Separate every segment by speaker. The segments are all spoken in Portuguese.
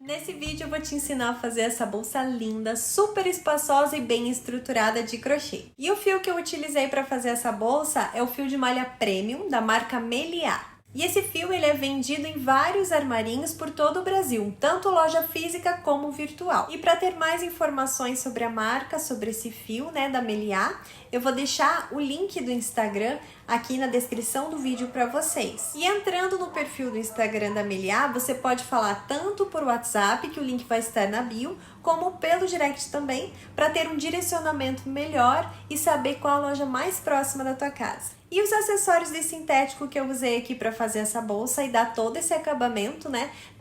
Speaker 1: Nesse vídeo eu vou te ensinar a fazer essa bolsa linda, super espaçosa e bem estruturada de crochê. E o fio que eu utilizei para fazer essa bolsa é o fio de malha premium da marca Meliá. E esse fio ele é vendido em vários armarinhos por todo o Brasil, tanto loja física como virtual. E para ter mais informações sobre a marca, sobre esse fio, da Meliá, eu vou deixar o link do Instagram aqui na descrição do vídeo para vocês. E entrando no perfil do Instagram da Meliá, você pode falar tanto por WhatsApp, que o link vai estar na bio, como pelo direct também, para ter um direcionamento melhor e saber qual a loja mais próxima da tua casa. E os acessórios de sintético que eu usei aqui para fazer essa bolsa e dar todo esse acabamento,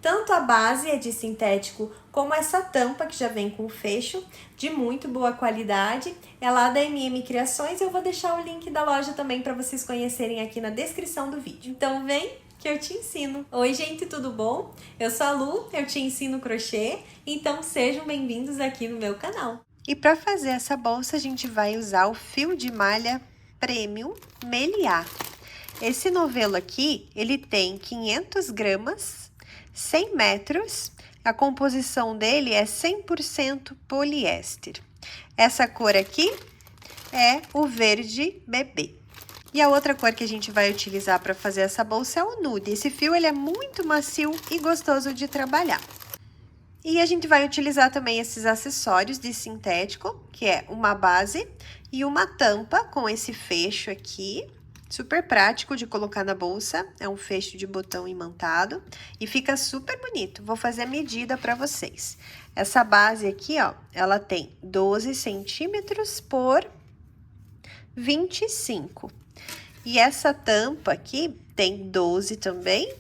Speaker 1: Tanto a base é de sintético, como essa tampa que já vem com fecho, de muito boa qualidade. É lá da MM Criações, eu vou deixar o link da loja também para vocês conhecerem aqui na descrição do vídeo. Então vem que eu te ensino. Oi gente, tudo bom? Eu sou a Lu, eu te ensino crochê, então sejam bem-vindos aqui no meu canal. E para fazer essa bolsa a gente vai usar o fio de malha Premium Meliá. Esse novelo aqui, ele tem 500 gramas, 100 metros, a composição dele é 100% poliéster. Essa cor aqui é o verde bebê. E a outra cor que a gente vai utilizar para fazer essa bolsa é o nude. Esse fio ele é muito macio e gostoso de trabalhar. E a gente vai utilizar também esses acessórios de sintético, que é uma base e uma tampa com esse fecho aqui, super prático de colocar na bolsa. É um fecho de botão imantado e fica super bonito. Vou fazer a medida para vocês. Essa base aqui, ó, ela tem 12 centímetros por 25. E essa tampa aqui tem 12 também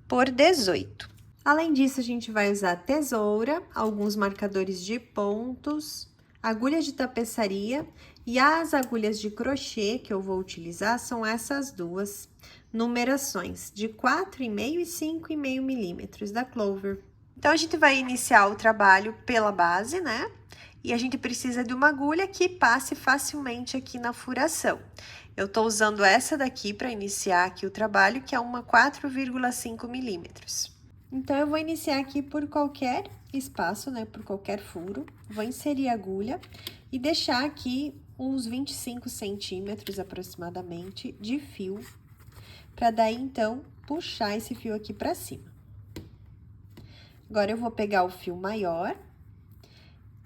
Speaker 1: por 18. Além disso, a gente vai usar tesoura, alguns marcadores de pontos, agulhas de tapeçaria e as agulhas de crochê que eu vou utilizar são essas duas numerações, de 4,5 e 5,5 milímetros da Clover. Então, a gente vai iniciar o trabalho pela base, E a gente precisa de uma agulha que passe facilmente aqui na furação. Eu tô usando essa daqui para iniciar aqui o trabalho, que é uma 4,5 milímetros. Então, eu vou iniciar aqui por qualquer espaço, por qualquer furo. Vou inserir a agulha e deixar aqui uns 25 centímetros aproximadamente de fio, para daí, então, puxar esse fio aqui para cima. Agora, eu vou pegar o fio maior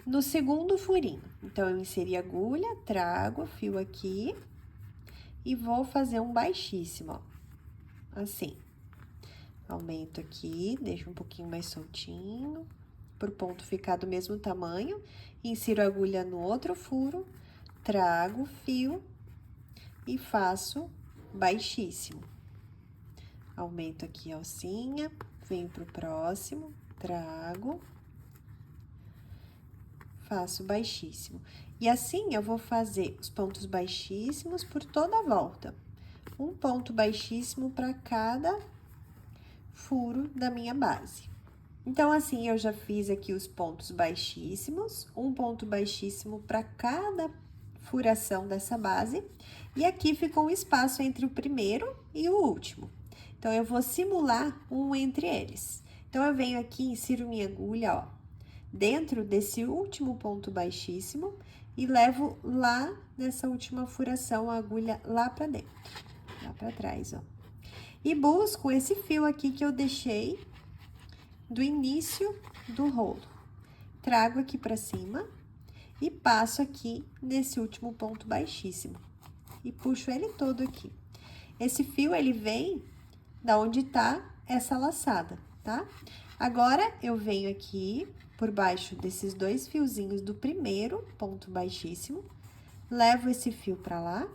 Speaker 1: no segundo furinho. Então, eu inseri a agulha, trago o fio aqui e vou fazer um baixíssimo, ó, assim. Aumento aqui, deixo um pouquinho mais soltinho, pro ponto ficar do mesmo tamanho. Insiro a agulha no outro furo, trago o fio e faço baixíssimo. Aumento aqui a alcinha, venho pro próximo, trago, faço baixíssimo. E assim, eu vou fazer os pontos baixíssimos por toda a volta. Um ponto baixíssimo para cada furo da minha base. Então, assim, eu já fiz aqui os pontos baixíssimos, um ponto baixíssimo para cada furação dessa base, e aqui ficou um espaço entre o primeiro e o último. Então, eu vou simular um entre eles. Então, eu venho aqui, insiro minha agulha, ó, dentro desse último ponto baixíssimo e levo lá nessa última furação a agulha lá para dentro, lá para trás, ó. E busco esse fio aqui que eu deixei do início do rolo. Trago aqui pra cima e passo aqui nesse último ponto baixíssimo. E puxo ele todo aqui. Esse fio, ele vem da onde tá essa laçada, tá? Agora, eu venho aqui por baixo desses dois fiozinhos do primeiro ponto baixíssimo, levo esse fio pra lá.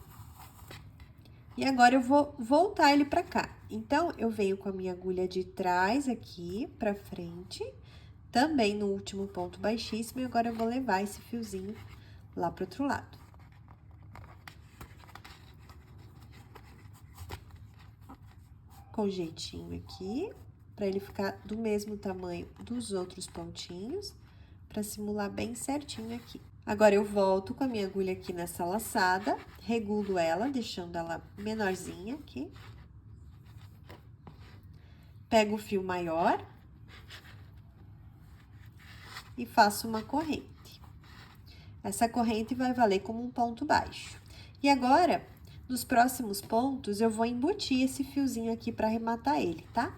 Speaker 1: E agora, eu vou voltar ele pra cá. Então, eu venho com a minha agulha de trás aqui pra frente, também no último ponto baixíssimo, e agora eu vou levar esse fiozinho lá pro outro lado. Com jeitinho aqui, pra ele ficar do mesmo tamanho dos outros pontinhos, pra simular bem certinho aqui. Agora, eu volto com a minha agulha aqui nessa laçada, regulo ela, deixando ela menorzinha aqui. Pego o fio maior e faço uma corrente. Essa corrente vai valer como um ponto baixo. E agora, nos próximos pontos, eu vou embutir esse fiozinho aqui para arrematar ele, tá?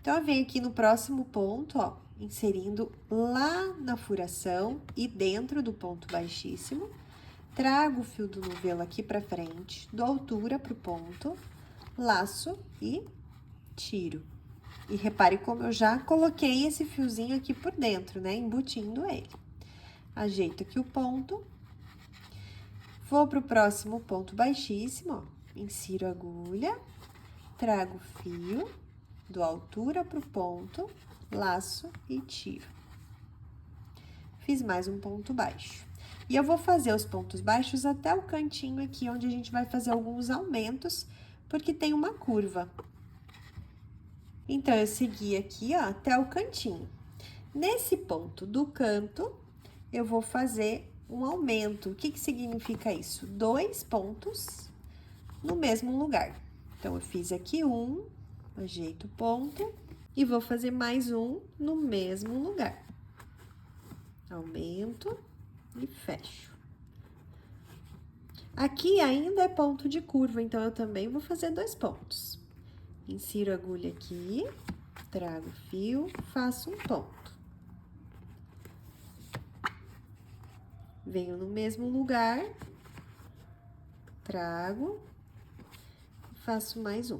Speaker 1: Então, eu venho aqui no próximo ponto, ó, inserindo lá na furação e dentro do ponto baixíssimo. Trago o fio do novelo aqui pra frente, dou altura pro ponto, laço e tiro. E repare como eu já coloquei esse fiozinho aqui por dentro, né? Embutindo ele. Ajeito aqui o ponto. Vou pro próximo ponto baixíssimo, ó. Insiro a agulha, trago o fio, dou altura pro ponto, laço e tiro. Fiz mais um ponto baixo. E eu vou fazer os pontos baixos até o cantinho aqui, onde a gente vai fazer alguns aumentos, porque tem uma curva. Então, eu segui aqui, ó, até o cantinho. Nesse ponto do canto, eu vou fazer um aumento. O que que significa isso? 2 pontos no mesmo lugar. Então, eu fiz aqui um, ajeito o ponto, e vou fazer mais um no mesmo lugar. Aumento e fecho. Aqui ainda é ponto de curva, então eu também vou fazer 2 pontos. Insiro a agulha aqui, trago o fio, faço um ponto. Venho no mesmo lugar, trago, faço mais um.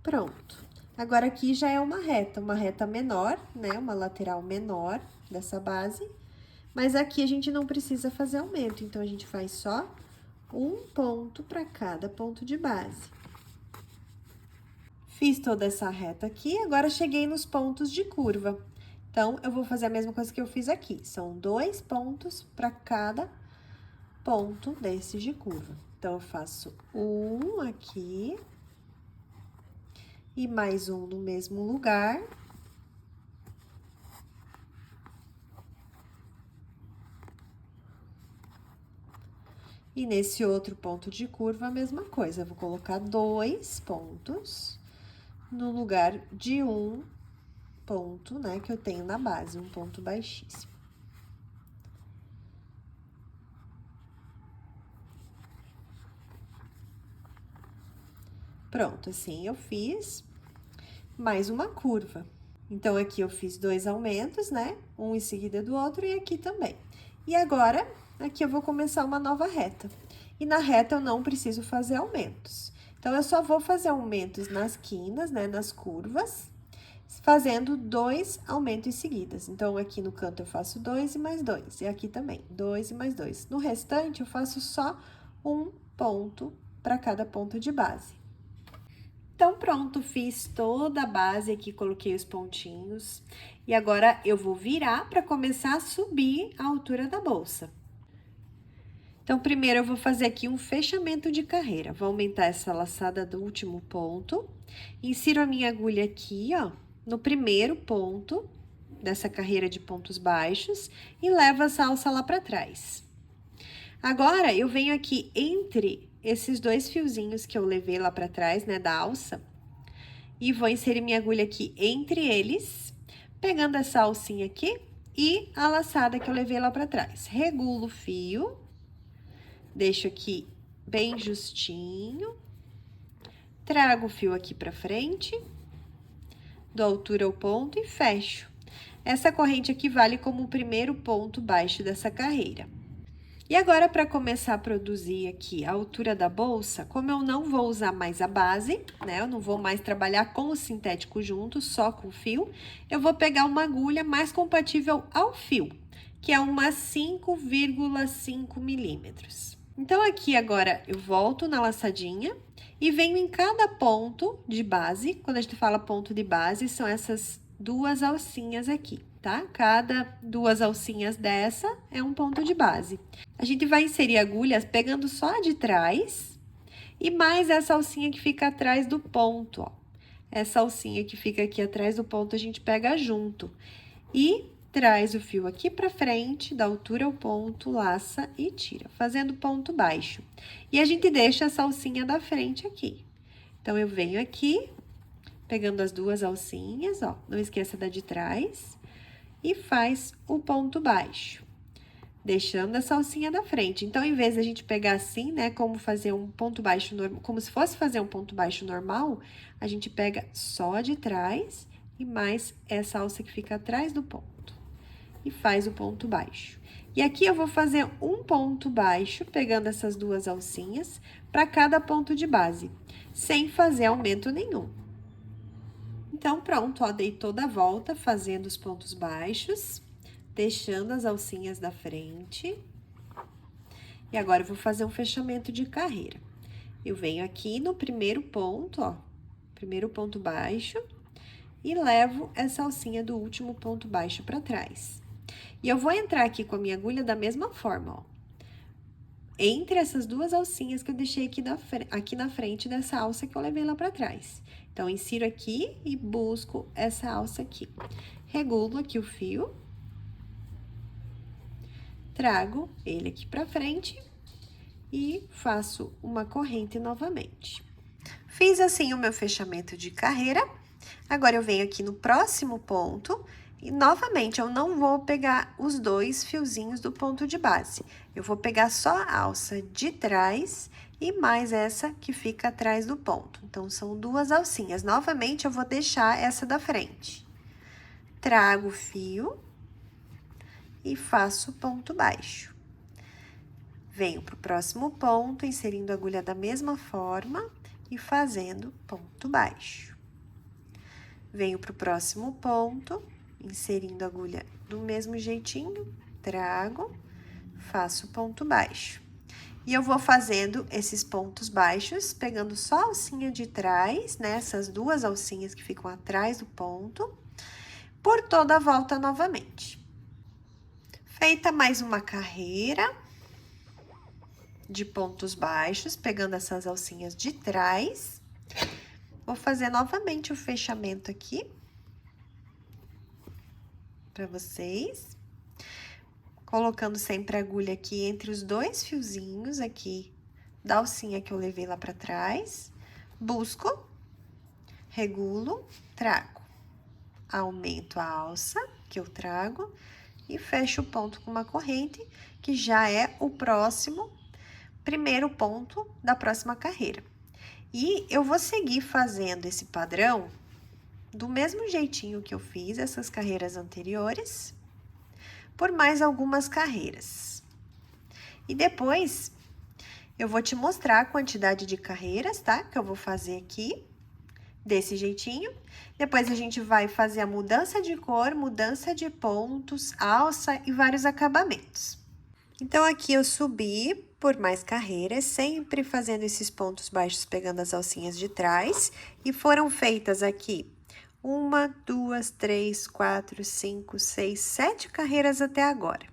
Speaker 1: Pronto. Agora, aqui já é uma reta menor, né? Uma lateral menor dessa base. Mas aqui a gente não precisa fazer aumento, então a gente faz só um ponto para cada ponto de base. Fiz toda essa reta aqui, agora cheguei nos pontos de curva. Então, eu vou fazer a mesma coisa que eu fiz aqui. São 2 pontos para cada ponto desses de curva. Então, eu faço um aqui e mais um no mesmo lugar. E nesse outro ponto de curva, a mesma coisa. Eu vou colocar 2 pontos no lugar de um ponto, né, que eu tenho na base, um ponto baixíssimo. Pronto, assim eu fiz mais uma curva. Então, aqui eu fiz 2 aumentos, né, um em seguida do outro e aqui também. E agora, aqui eu vou começar uma nova reta. E na reta eu não preciso fazer aumentos. Então, eu só vou fazer aumentos nas quinas, né, nas curvas, fazendo 2 aumentos seguidas. Então, aqui no canto eu faço 2 e mais 2, e aqui também, 2 e mais 2. No restante, eu faço só um ponto para cada ponto de base. Então, pronto, fiz toda a base aqui, coloquei os pontinhos. E agora, eu vou virar para começar a subir a altura da bolsa. Então, primeiro, eu vou fazer aqui um fechamento de carreira. Vou aumentar essa laçada do último ponto. Insiro a minha agulha aqui, ó, no primeiro ponto dessa carreira de pontos baixos e levo essa alça lá para trás. Agora, eu venho aqui entre esses 2 fiozinhos que eu levei lá para trás, né, da alça, e vou inserir minha agulha aqui entre eles, pegando essa alcinha aqui e a laçada que eu levei lá para trás. Regulo o fio, deixo aqui bem justinho, trago o fio aqui para frente, dou altura ao ponto e fecho. Essa corrente aqui vale como o primeiro ponto baixo dessa carreira. E agora, para começar a produzir aqui a altura da bolsa, como eu não vou usar mais a base, né? Eu não vou mais trabalhar com o sintético junto, só com o fio, eu vou pegar uma agulha mais compatível ao fio, que é uma 5,5 milímetros. Então, aqui agora, eu volto na laçadinha e venho em cada ponto de base. Quando a gente fala ponto de base, são essas 2 alcinhas aqui, tá? Cada 2 alcinhas dessa é um ponto de base. A gente vai inserir agulhas pegando só a de trás e mais essa alcinha que fica atrás do ponto, ó. Essa alcinha que fica aqui atrás do ponto, a gente pega junto. E traz o fio aqui pra frente, da altura ao ponto, laça e tira, fazendo ponto baixo. E a gente deixa essa alcinha da frente aqui. Então, eu venho aqui, pegando as 2 alcinhas, ó, não esqueça da de trás, e faz o ponto baixo, deixando essa alcinha da frente. Então, em vez da gente pegar assim, né, como fazer um ponto baixo normal, como se fosse fazer um ponto baixo normal, a gente pega só de trás e mais essa alça que fica atrás do ponto. E faz o ponto baixo. E aqui eu vou fazer um ponto baixo, pegando essas duas alcinhas, para cada ponto de base, sem fazer aumento nenhum. Então, pronto, ó, dei toda a volta fazendo os pontos baixos, deixando as alcinhas da frente. E agora, eu vou fazer um fechamento de carreira. Eu venho aqui no primeiro ponto, ó, primeiro ponto baixo, e levo essa alcinha do último ponto baixo para trás. E eu vou entrar aqui com a minha agulha da mesma forma, ó. Entre essas duas alcinhas que eu deixei aqui na frente dessa alça que eu levei lá pra trás. Então, insiro aqui e busco essa alça aqui. Regulo aqui o fio. Trago ele aqui pra frente e faço uma corrente novamente. Fiz assim o meu fechamento de carreira. Agora, eu venho aqui no próximo ponto e, novamente, eu não vou pegar os dois fiozinhos do ponto de base. Eu vou pegar só a alça de trás e mais essa que fica atrás do ponto. Então, são duas alcinhas. Novamente, eu vou deixar essa da frente. Trago o fio e faço ponto baixo. Venho pro próximo ponto, inserindo a agulha da mesma forma e fazendo ponto baixo. Venho pro próximo ponto, inserindo a agulha do mesmo jeitinho, trago, faço ponto baixo. E eu vou fazendo esses pontos baixos, pegando só a alcinha de trás, né? Essas duas alcinhas que ficam atrás do ponto, por toda a volta novamente. Feita mais uma carreira de pontos baixos, pegando essas alcinhas de trás, vou fazer novamente o fechamento aqui para vocês, colocando sempre a agulha aqui entre os dois fiozinhos aqui da alcinha que eu levei lá para trás, busco, regulo, trago, aumento a alça que eu trago e fecho o ponto com uma corrente, que já é o primeiro ponto da próxima carreira. E eu vou seguir fazendo esse padrão do mesmo jeitinho que eu fiz essas carreiras anteriores, por mais algumas carreiras. E depois, eu vou te mostrar a quantidade de carreiras, tá? Que eu vou fazer aqui, desse jeitinho. Depois, a gente vai fazer a mudança de cor, mudança de pontos, alça e vários acabamentos. Então, aqui eu subi por mais carreiras, sempre fazendo esses pontos baixos, pegando as alcinhas de trás. E foram feitas aqui 1, 2, 3, 4, 5, 6, 7 carreiras até agora.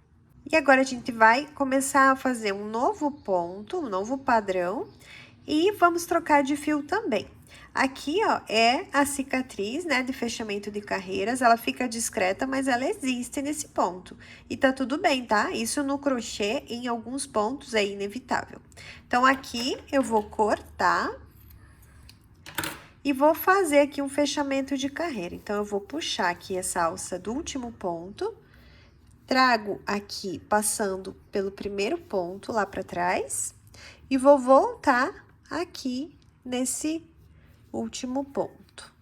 Speaker 1: E agora, a gente vai começar a fazer um novo ponto, um novo padrão, e vamos trocar de fio também. Aqui, ó, é a cicatriz, né, de fechamento de carreiras, ela fica discreta, mas ela existe nesse ponto. E tá tudo bem, tá? Isso no crochê, em alguns pontos, é inevitável. Então, aqui, eu vou cortar e vou fazer aqui um fechamento de carreira. Então, eu vou puxar aqui essa alça do último ponto, trago aqui, passando pelo primeiro ponto lá pra trás, e vou voltar aqui nesse último ponto.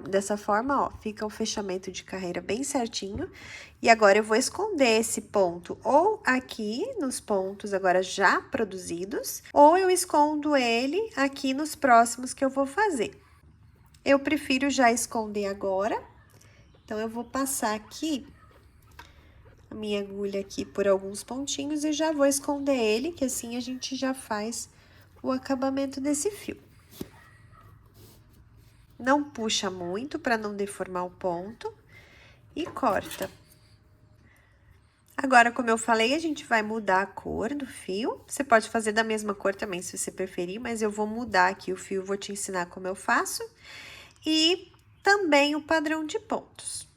Speaker 1: Dessa forma, ó, fica o fechamento de carreira bem certinho. E agora, eu vou esconder esse ponto ou aqui nos pontos agora já produzidos, ou eu escondo ele aqui nos próximos que eu vou fazer. Eu prefiro já esconder agora, então, eu vou passar aqui a minha agulha aqui por alguns pontinhos e já vou esconder ele, que assim a gente já faz o acabamento desse fio. Não puxa muito para não deformar o ponto e corta. Agora, como eu falei, a gente vai mudar a cor do fio. Você pode fazer da mesma cor também, se você preferir, mas eu vou mudar aqui o fio, vou te ensinar como eu faço. E também o padrão de pontos.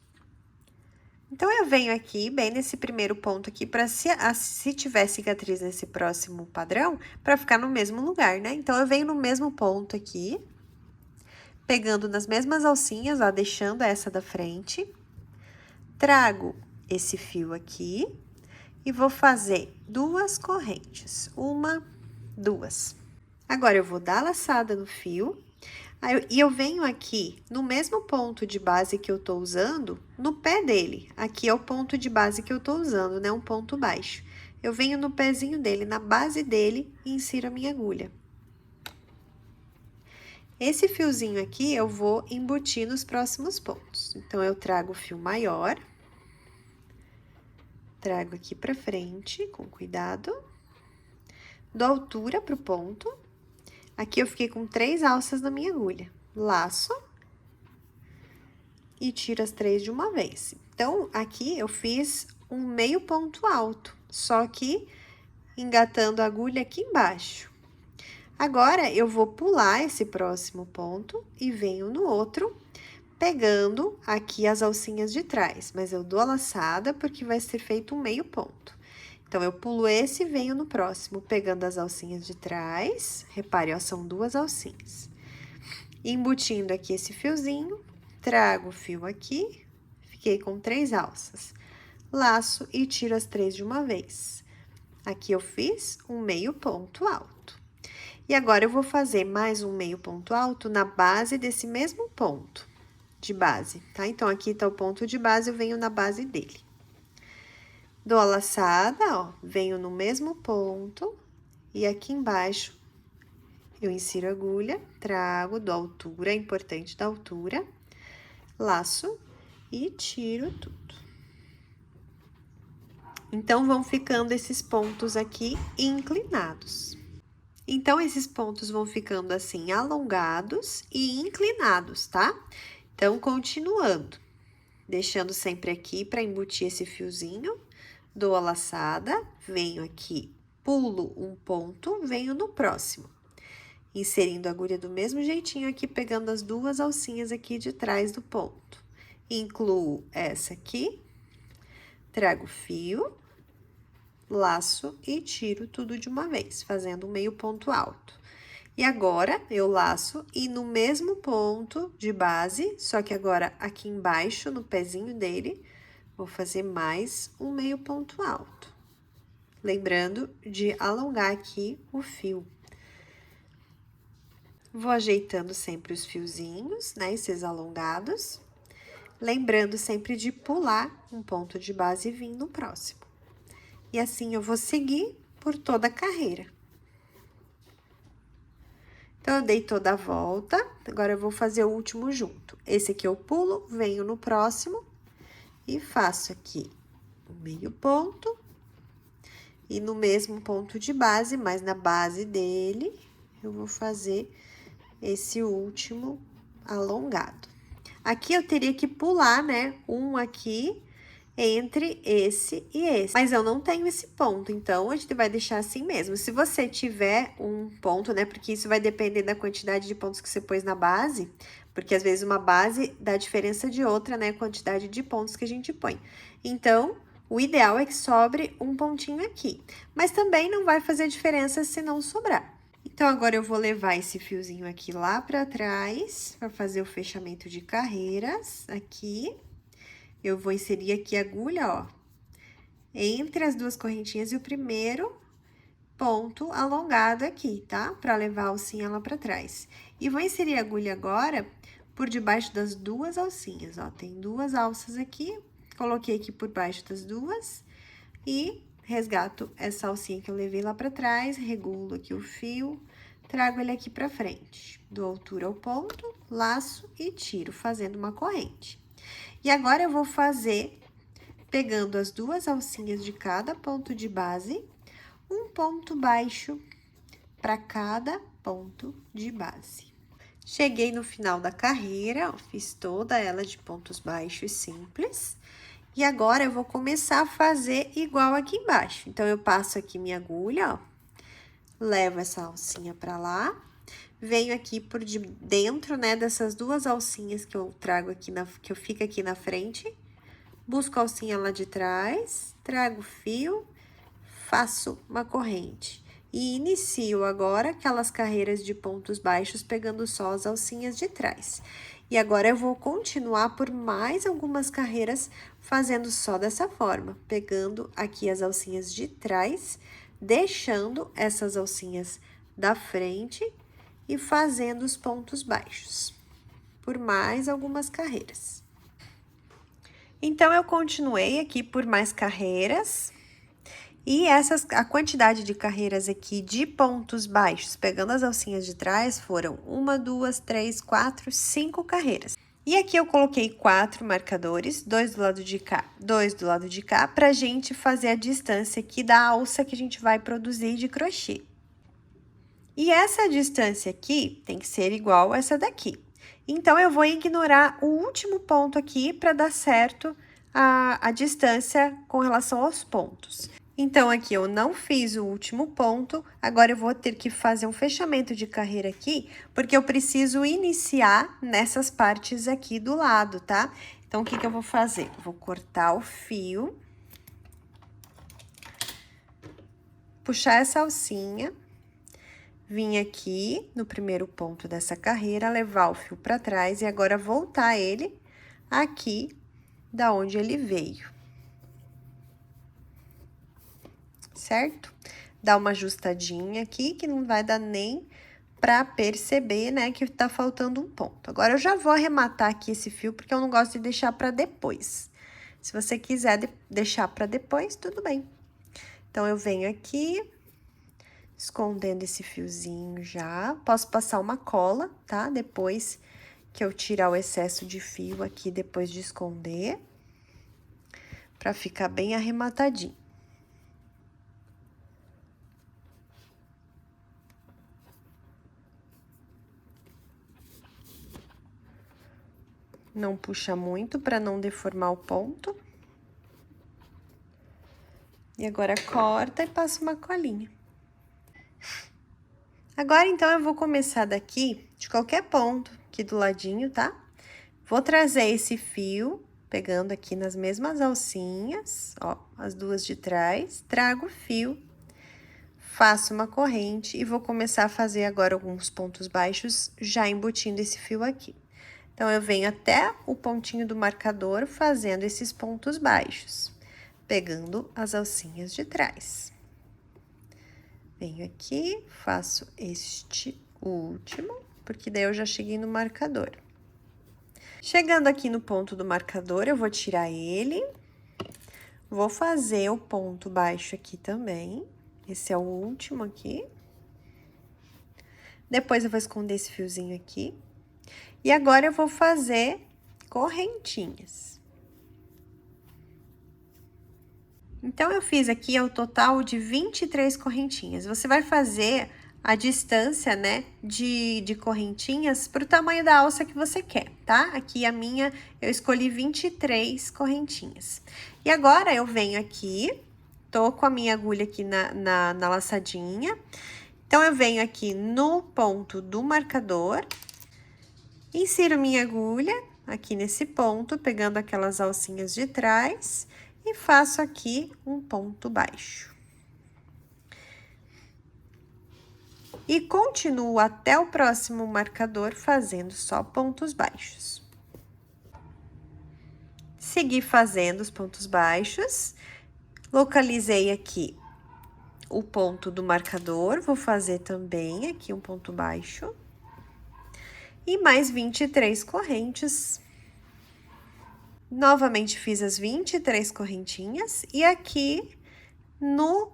Speaker 1: Então, eu venho aqui, bem nesse primeiro ponto aqui, para se tiver cicatriz nesse próximo padrão, para ficar no mesmo lugar, né? Então, eu venho no mesmo ponto aqui, pegando nas mesmas alcinhas, ó, deixando essa da frente. Trago esse fio aqui e vou fazer 2 correntes. 1, 2. Agora, eu vou dar a laçada no fio. E eu venho aqui no mesmo ponto de base que eu tô usando, no pé dele. Aqui é o ponto de base que eu tô usando, né? Um ponto baixo. Eu venho no pezinho dele, na base dele, e insiro a minha agulha. Esse fiozinho aqui, eu vou embutir nos próximos pontos. Então, eu trago o fio maior. Trago aqui pra frente, com cuidado. Dou altura pro ponto. Aqui eu fiquei com 3 alças na minha agulha. Laço. E tiro as 3 de uma vez. Então, aqui eu fiz um meio ponto alto, só que engatando a agulha aqui embaixo. Agora, eu vou pular esse próximo ponto e venho no outro, pegando aqui as alcinhas de trás, mas eu dou a laçada porque vai ser feito um meio ponto. Então, eu pulo esse e venho no próximo, pegando as alcinhas de trás. Repare, ó, são 2 alcinhas. Embutindo aqui esse fiozinho, trago o fio aqui, fiquei com 3 alças. Laço e tiro as 3 de uma vez. Aqui eu fiz um meio ponto alto. E agora, eu vou fazer mais um meio ponto alto na base desse mesmo ponto de base, tá? Então, aqui tá o ponto de base, eu venho na base dele. Dou a laçada, ó, venho no mesmo ponto e aqui embaixo eu insiro a agulha, trago, dou altura, é importante dar altura, laço e tiro tudo. Então, vão ficando esses pontos aqui inclinados. Então, esses pontos vão ficando assim, alongados e inclinados, tá? Então, continuando, deixando sempre aqui para embutir esse fiozinho, dou a laçada, venho aqui, pulo um ponto, venho no próximo. Inserindo a agulha do mesmo jeitinho aqui, pegando as 2 alcinhas aqui de trás do ponto. Incluo essa aqui, trago o fio, laço e tiro tudo de uma vez, fazendo um meio ponto alto. E agora, eu laço e no mesmo ponto de base, só que agora aqui embaixo, no pezinho dele, vou fazer mais um meio ponto alto. Lembrando de alongar aqui o fio. Vou ajeitando sempre os fiozinhos, né, esses alongados. Lembrando sempre de pular um ponto de base e vir no próximo. E assim eu vou seguir por toda a carreira. Então, eu dei toda a volta, agora eu vou fazer o último junto. Esse aqui eu pulo, venho no próximo e faço aqui um meio ponto. E no mesmo ponto de base, mas na base dele, eu vou fazer esse último alongado. Aqui eu teria que pular, né, um aqui entre esse e esse. Mas eu não tenho esse ponto, então a gente vai deixar assim mesmo. Se você tiver um ponto, né, porque isso vai depender da quantidade de pontos que você pôs na base, porque às vezes uma base dá diferença de outra, né, quantidade de pontos que a gente põe. Então, o ideal é que sobre um pontinho aqui, mas também não vai fazer diferença se não sobrar. Então, agora eu vou levar esse fiozinho aqui lá pra trás, pra fazer o fechamento de carreiras, aqui. Eu vou inserir aqui a agulha, ó, entre as 2 correntinhas e o primeiro ponto alongado aqui, tá? Pra levar a alcinha lá pra trás. E vou inserir a agulha agora por debaixo das 2 alcinhas, ó, tem 2 alças aqui, coloquei aqui por baixo das 2 e resgato essa alcinha que eu levei lá pra trás, regulo aqui o fio, trago ele aqui pra frente. Dou altura ao ponto, laço e tiro, fazendo uma corrente. E agora, eu vou fazer, pegando as 2 alcinhas de cada ponto de base, um ponto baixo para cada ponto de base. Cheguei no final da carreira, ó, fiz toda ela de pontos baixos simples. E agora, eu vou começar a fazer igual aqui embaixo. Então, eu passo aqui minha agulha, ó, levo essa alcinha pra lá, venho aqui por dentro, né, dessas 2 alcinhas que eu trago aqui, que eu fico aqui na frente, busco a alcinha lá de trás, trago o fio, faço uma corrente. E inicio agora aquelas carreiras de pontos baixos, pegando só as alcinhas de trás. E agora, eu vou continuar por mais algumas carreiras, fazendo só dessa forma, pegando aqui as alcinhas de trás, deixando essas alcinhas da frente e fazendo os pontos baixos, por mais algumas carreiras. Então, eu continuei aqui por mais carreiras. E a quantidade de carreiras aqui de pontos baixos, pegando as alcinhas de trás, foram 1, 2, 3, 4, 5 carreiras. E aqui eu coloquei 4 marcadores, 2 do lado de cá, 2 do lado de cá, pra gente fazer a distância aqui da alça que a gente vai produzir de crochê. E essa distância aqui tem que ser igual a essa daqui. Então, eu vou ignorar o último ponto aqui para dar certo a distância com relação aos pontos. Então, aqui eu não fiz o último ponto, agora eu vou ter que fazer um fechamento de carreira aqui, porque eu preciso iniciar nessas partes aqui do lado, tá? Então, o que que eu vou fazer? Vou cortar o fio, puxar essa alcinha, vim aqui no primeiro ponto dessa carreira, levar o fio para trás e agora voltar ele aqui da onde ele veio. Certo? Dá uma ajustadinha aqui, que não vai dar nem pra perceber, né, que tá faltando um ponto. Agora, eu já vou arrematar aqui esse fio, porque eu não gosto de deixar pra depois. Se você quiser deixar pra depois, tudo bem. Então, eu venho aqui, escondendo esse fiozinho já. Posso passar uma cola, tá? Depois que eu tirar o excesso de fio aqui, depois de esconder, pra ficar bem arrematadinho. Não puxa muito para não deformar o ponto. E agora, corta e passa uma colinha. Agora, então, eu vou começar daqui, de qualquer ponto, aqui do ladinho, tá? Vou trazer esse fio, pegando aqui nas mesmas alcinhas, ó, as duas de trás, trago o fio, faço uma corrente e vou começar a fazer agora alguns pontos baixos, já embutindo esse fio aqui. Então, eu venho até o pontinho do marcador fazendo esses pontos baixos, pegando as alcinhas de trás. Venho aqui, faço este último, porque daí eu já cheguei no marcador. Chegando aqui no ponto do marcador, eu vou tirar ele, vou fazer o ponto baixo aqui também, esse é o último aqui. Depois, eu vou esconder esse fiozinho aqui. E agora, eu vou fazer correntinhas. Então, eu fiz aqui o total de 23 correntinhas. Você vai fazer a distância, né, de correntinhas pro tamanho da alça que você quer, tá? Aqui a minha, eu escolhi 23 correntinhas. E agora, eu venho aqui, tô com a minha agulha aqui na laçadinha. Então, eu venho aqui no ponto do marcador, insiro minha agulha aqui nesse ponto, pegando aquelas alcinhas de trás, e faço aqui um ponto baixo. E continuo até o próximo marcador fazendo só pontos baixos. Segui fazendo os pontos baixos, localizei aqui o ponto do marcador, vou fazer também aqui um ponto baixo. E mais 23 correntes. Novamente, fiz as 23 correntinhas e aqui no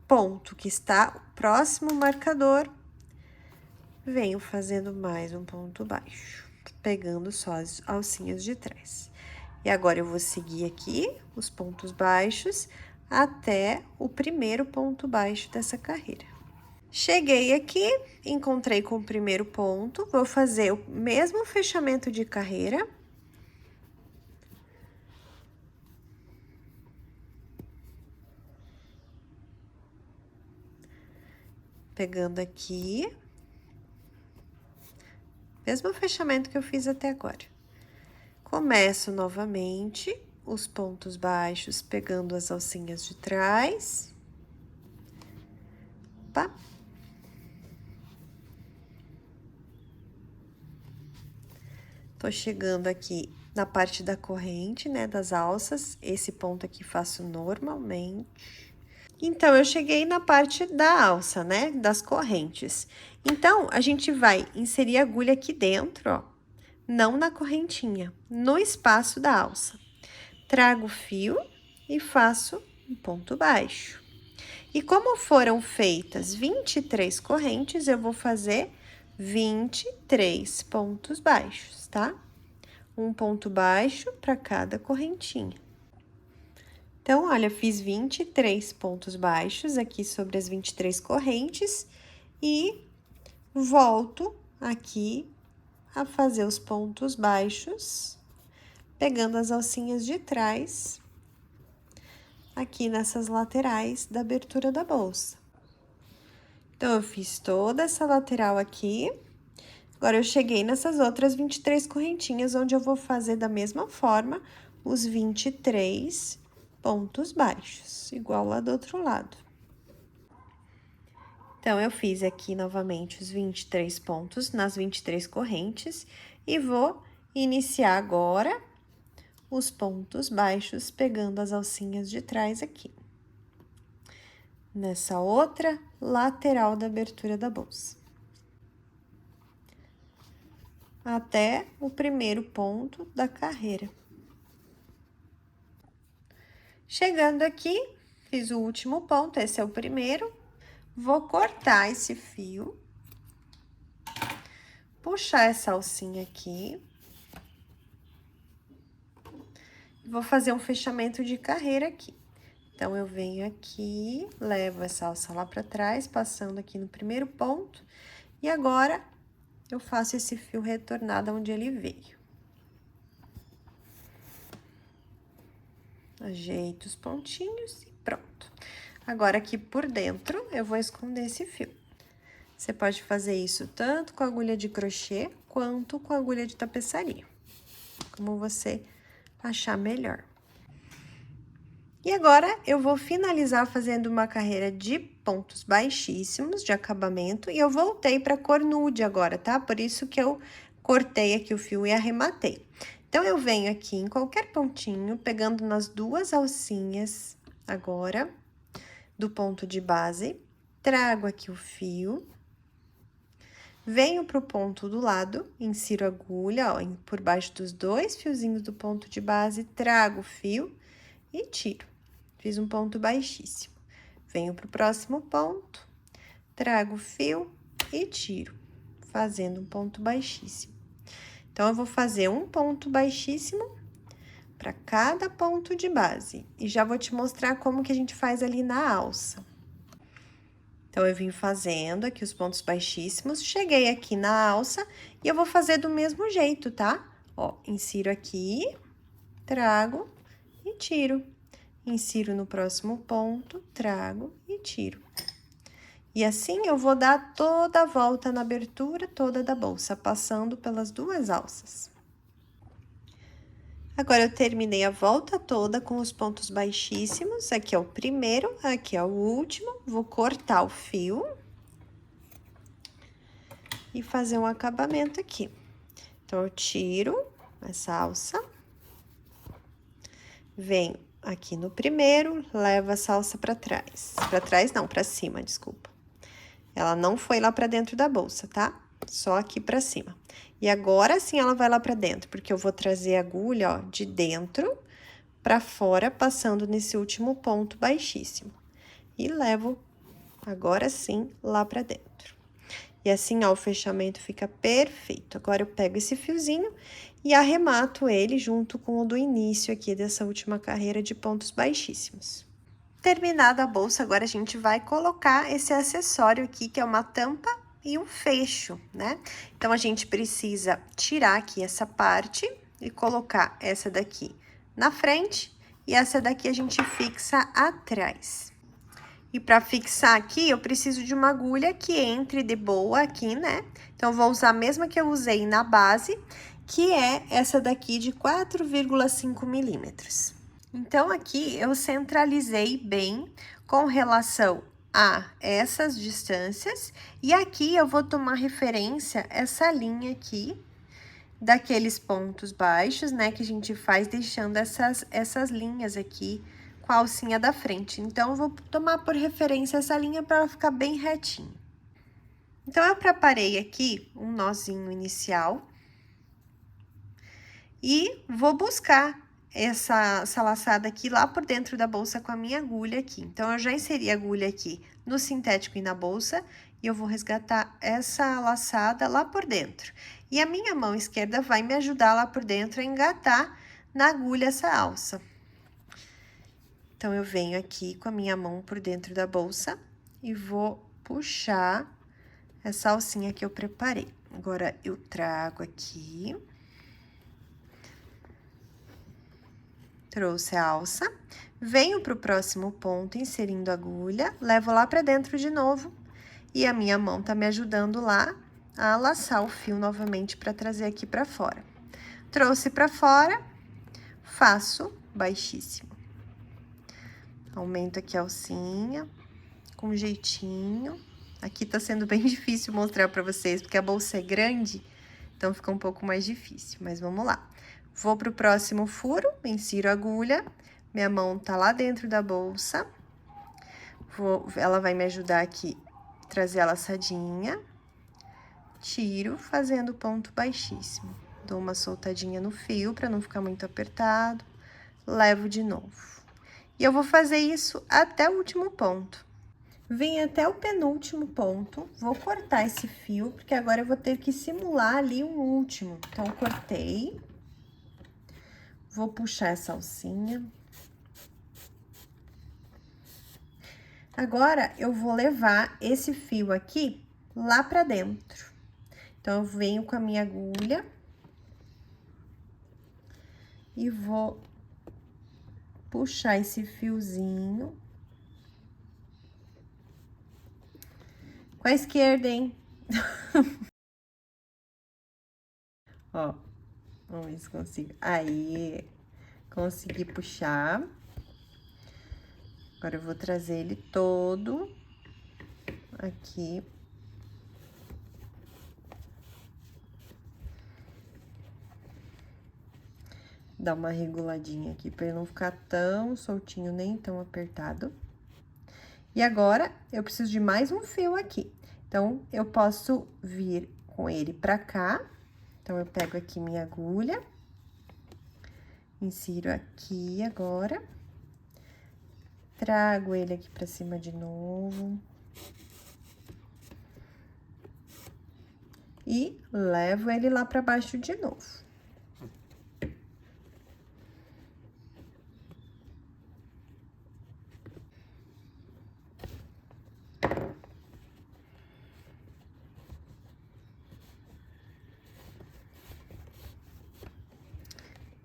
Speaker 1: ponto que está o próximo marcador, venho fazendo mais um ponto baixo, pegando só as alcinhas de trás. E agora, eu vou seguir aqui os pontos baixos até o primeiro ponto baixo dessa carreira. Cheguei aqui, encontrei com o primeiro ponto, vou fazer o mesmo fechamento de carreira. Pegando aqui. Mesmo fechamento que eu fiz até agora. Começo novamente os pontos baixos, pegando as alcinhas de trás. tampa. Tô chegando aqui na parte da corrente, né, das alças. Esse ponto aqui faço normalmente. Então, eu cheguei na parte da alça, né, das correntes. Então, a gente vai inserir a agulha aqui dentro, ó, não na correntinha, no espaço da alça. Trago o fio e faço um ponto baixo. E como foram feitas 23 correntes, eu vou fazer 23 pontos baixos, tá? Um ponto baixo para cada correntinha. Então, olha, fiz 23 pontos baixos aqui sobre as 23 correntes e volto aqui a fazer os pontos baixos, pegando as alcinhas de trás, aqui nessas laterais da abertura da bolsa. Então, eu fiz toda essa lateral aqui, agora eu cheguei nessas outras 23 correntinhas, onde eu vou fazer da mesma forma os 23 pontos baixos, igual lá do outro lado. Então, eu fiz aqui novamente os 23 pontos nas 23 correntes e vou iniciar agora os pontos baixos, pegando as alcinhas de trás aqui. Nessa outra lateral da abertura da bolsa. Até o primeiro ponto da carreira. Chegando aqui, fiz o último ponto, esse é o primeiro. Vou cortar esse fio. Puxar essa alcinha aqui. Vou fazer um fechamento de carreira aqui. Então, eu venho aqui, levo essa alça lá pra trás, passando aqui no primeiro ponto. E agora, eu faço esse fio retornar de onde ele veio. Ajeito os pontinhos e pronto. Agora, aqui por dentro, eu vou esconder esse fio. Você pode fazer isso tanto com agulha de crochê, quanto com agulha de tapeçaria. Como você achar melhor. E agora, eu vou finalizar fazendo uma carreira de pontos baixíssimos de acabamento. E eu voltei pra cor nude agora, tá? Por isso que eu cortei aqui o fio e arrematei. Então, eu venho aqui em qualquer pontinho, pegando nas duas alcinhas agora, do ponto de base, trago aqui o fio, venho pro ponto do lado, insiro a agulha, ó, por baixo dos dois fiozinhos do ponto de base, trago o fio e tiro. Fiz um ponto baixíssimo. Venho pro próximo ponto, trago o fio e tiro, fazendo um ponto baixíssimo. Então, eu vou fazer um ponto baixíssimo para cada ponto de base. E já vou te mostrar como que a gente faz ali na alça. Então, eu vim fazendo aqui os pontos baixíssimos, cheguei aqui na alça e eu vou fazer do mesmo jeito, tá? Ó, insiro aqui, trago e tiro. Insiro no próximo ponto, trago e tiro. E assim, eu vou dar toda a volta na abertura toda da bolsa, passando pelas duas alças. Agora, eu terminei a volta toda com os pontos baixíssimos. Aqui é o primeiro, aqui é o último. Vou cortar o fio. E fazer um acabamento aqui. Então, eu tiro essa alça. Venho aqui no primeiro, levo essa alça pra trás. Pra trás não, pra cima, desculpa. Ela não foi lá pra dentro da bolsa, tá? Só aqui pra cima. E agora sim ela vai lá pra dentro, porque eu vou trazer a agulha, ó, de dentro pra fora, passando nesse último ponto baixíssimo. E levo, agora sim, lá pra dentro. E assim, ó, o fechamento fica perfeito. Agora, eu pego esse fiozinho e arremato ele junto com o do início aqui dessa última carreira de pontos baixíssimos. Terminada a bolsa, agora a gente vai colocar esse acessório aqui, que é uma tampa e um fecho, né? Então, a gente precisa tirar aqui essa parte e colocar essa daqui na frente e essa daqui a gente fixa atrás. E para fixar aqui, eu preciso de uma agulha que entre de boa aqui, né? Então, eu vou usar a mesma que eu usei na base, que é essa daqui de 4,5 milímetros. Então, aqui eu centralizei bem com relação a essas distâncias. E aqui eu vou tomar referência essa linha aqui, daqueles pontos baixos, né, que a gente faz deixando essas linhas aqui com a alcinha da frente. Então, eu vou tomar por referência essa linha para ela ficar bem retinha. Então, eu preparei aqui um nozinho inicial e vou buscar essa laçada aqui lá por dentro da bolsa com a minha agulha aqui. Então, eu já inseri a agulha aqui no sintético e na bolsa e eu vou resgatar essa laçada lá por dentro. E a minha mão esquerda vai me ajudar lá por dentro a engatar na agulha essa alça. Então, eu venho aqui com a minha mão por dentro da bolsa e vou puxar essa alcinha que eu preparei. Agora, eu trago aqui. Trouxe a alça, venho pro próximo ponto, inserindo a agulha, levo lá pra dentro de novo, e a minha mão tá me ajudando lá a laçar o fio novamente pra trazer aqui pra fora. Trouxe pra fora, faço baixíssimo. Aumento aqui a alcinha, com jeitinho. Aqui tá sendo bem difícil mostrar pra vocês, porque a bolsa é grande, então fica um pouco mais difícil, mas vamos lá. Vou pro próximo furo, insiro a agulha, minha mão tá lá dentro da bolsa. Ela vai me ajudar aqui, trazer a laçadinha. Tiro, fazendo ponto baixíssimo. Dou uma soltadinha no fio, pra não ficar muito apertado. Levo de novo. E eu vou fazer isso até o último ponto. Vim até o penúltimo ponto, vou cortar esse fio, porque agora eu vou ter que simular ali um último. Então, cortei. Vou puxar essa alcinha. Agora, eu vou levar esse fio aqui lá pra dentro. Então, eu venho com a minha agulha. E vou puxar esse fiozinho. Com a esquerda, hein? Ó. Vamos ver se consigo. Aí, consegui puxar. Agora, eu vou trazer ele todo aqui. Dar uma reguladinha aqui, pra ele não ficar tão soltinho, nem tão apertado. E agora, eu preciso de mais um fio aqui. Então, eu posso vir com ele pra cá. Então, eu pego aqui minha agulha, insiro aqui agora, trago ele aqui pra cima de novo. E levo ele lá pra baixo de novo.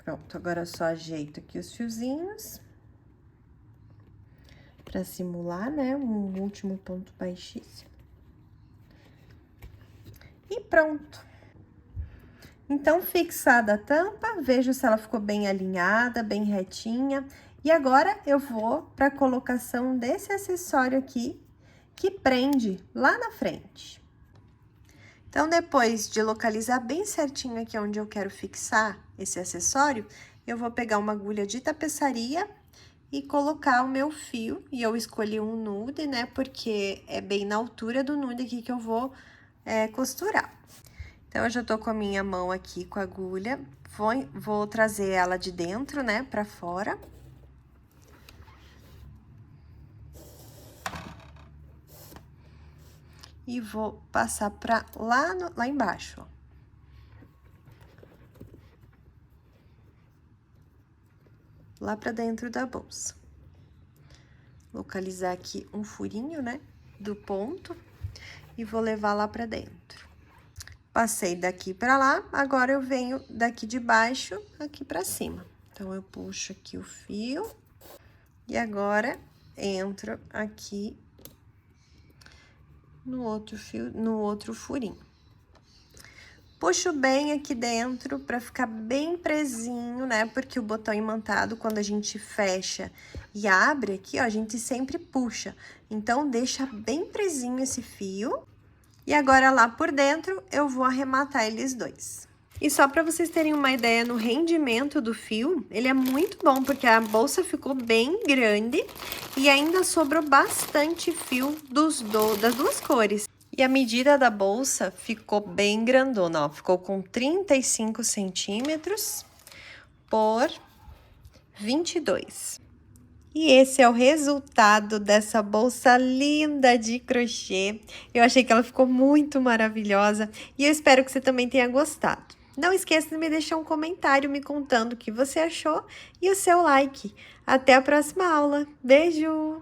Speaker 1: Pronto, agora eu só ajeito aqui os fiozinhos. Pra simular, né, um último ponto baixíssimo. E pronto. Então, fixada a tampa, vejo se ela ficou bem alinhada, bem retinha. E agora, eu vou pra colocação desse acessório aqui, que prende lá na frente. Então, depois de localizar bem certinho aqui onde eu quero fixar esse acessório, eu vou pegar uma agulha de tapeçaria e colocar o meu fio. E eu escolhi um nude, né, porque é bem na altura do nude aqui que eu vou costurar. Então, eu já tô com a minha mão aqui com a agulha, vou trazer ela de dentro, né, pra fora. E vou passar pra lá embaixo, ó. Lá pra dentro da bolsa. Localizar aqui um furinho, né, do ponto, e vou levar lá pra dentro. Passei daqui pra lá, agora eu venho daqui de baixo aqui pra cima. Então, eu puxo aqui o fio, e agora entro aqui no outro fio, no outro furinho. Puxo bem aqui dentro para ficar bem presinho, né? Porque o botão imantado, quando a gente fecha e abre aqui, ó, a gente sempre puxa. Então, deixa bem presinho esse fio. E agora, lá por dentro, eu vou arrematar eles dois. E só para vocês terem uma ideia no rendimento do fio, ele é muito bom, porque a bolsa ficou bem grande e ainda sobrou bastante fio das duas cores. E a medida da bolsa ficou bem grandona, ó, ficou com 35 centímetros por 22. E esse é o resultado dessa bolsa linda de crochê. Eu achei que ela ficou muito maravilhosa e eu espero que você também tenha gostado. Não esqueça de me deixar um comentário me contando o que você achou e o seu like. Até a próxima aula. Beijo!